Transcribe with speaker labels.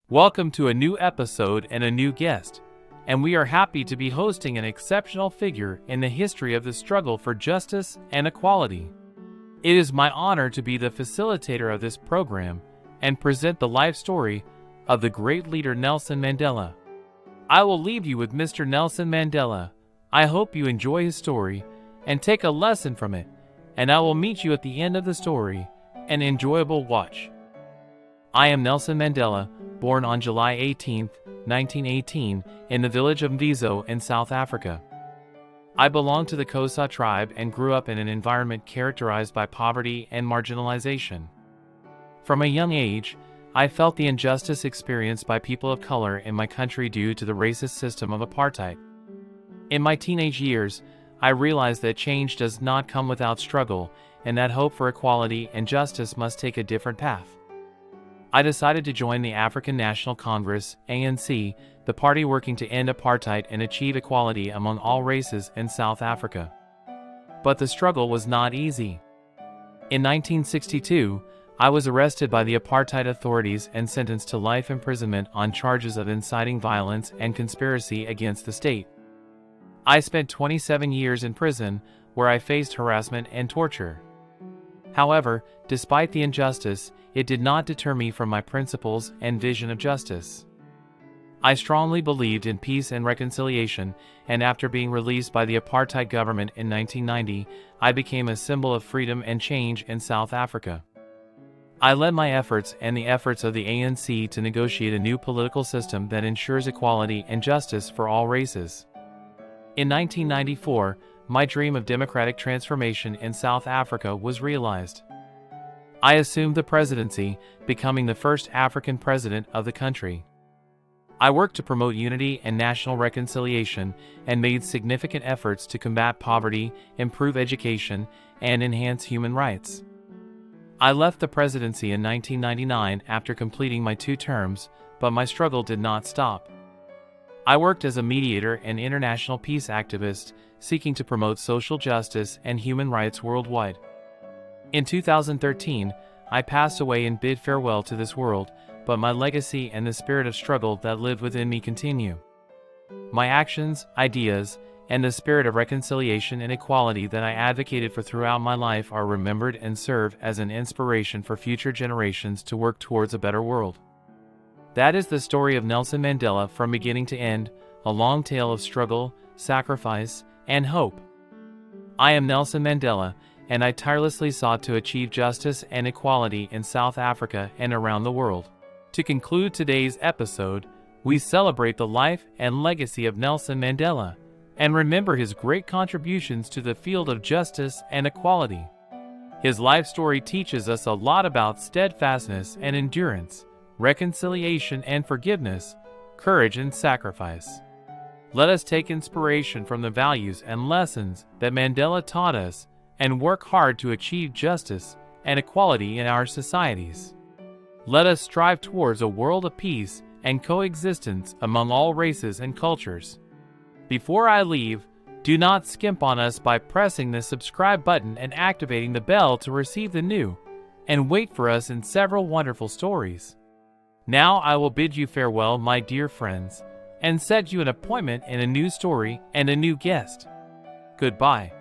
Speaker 1: Welcome to a new episode and a new guest, and we are happy to be hosting an exceptional figure in the history of the struggle for justice and equality. It is my honor to be the facilitator of this program and present the life story of the great leader Nelson Mandela. I will leave you with Mr. Nelson Mandela. I hope you enjoy his story and take a lesson from it, and I will meet you at the end of the story. An enjoyable watch. I am Nelson Mandela, born on July 18, 1918, in the village of Mvizo in South Africa. I belong to the Xhosa tribe and grew up in an environment characterized by poverty and marginalization. From a young age, I felt the injustice experienced by people of color in my country due to the racist system of apartheid. In my teenage years, I realized that change does not come without struggle, and that hope for equality and justice must take a different path. I decided to join the African National Congress, ANC, the party working to end apartheid and achieve equality among all races in South Africa. But the struggle was not easy. In 1962, I was arrested by the apartheid authorities and sentenced to life imprisonment on charges of inciting violence and conspiracy against the state. I spent 27 years in prison, where I faced harassment and torture. However, despite the injustice, it did not deter me from my principles and vision of justice. I strongly believed in peace and reconciliation, and after being released by the apartheid government in 1990, I became a symbol of freedom and change in South Africa. I led my efforts and the efforts of the ANC to negotiate a new political system that ensures equality and justice for all races. In 1994, my dream of democratic transformation in South Africa was realized. I assumed the presidency, becoming the first African president of the country. I worked to promote unity and national reconciliation and made significant efforts to combat poverty, improve education, and enhance human rights. I left the presidency in 1999 after completing my 2 terms, but my struggle did not stop. I worked as a mediator and international peace activist, seeking to promote social justice and human rights worldwide. In 2013, I passed away and bid farewell to this world, but my legacy and the spirit of struggle that lived within me continue. My actions, ideas, and the spirit of reconciliation and equality that I advocated for throughout my life are remembered and serve as an inspiration for future generations to work towards a better world. That is the story of Nelson Mandela from beginning to end, a long tale of struggle, sacrifice, and hope. I am Nelson Mandela, and I tirelessly sought to achieve justice and equality in South Africa and around the world. To conclude today's episode, we celebrate the life and legacy of Nelson Mandela, and remember his great contributions to the field of justice and equality. His life story teaches us a lot about steadfastness and endurance, reconciliation and forgiveness, courage and sacrifice. Let us take inspiration from the values and lessons that Mandela taught us and work hard to achieve justice and equality in our societies. Let us strive towards a world of peace and coexistence among all races and cultures. Before I leave, do not skimp on us by pressing the subscribe button and activating the bell to receive the new, and wait for us in several wonderful stories. Now I will bid you farewell, my dear friends, and set you an appointment in a new story and a new guest. Goodbye.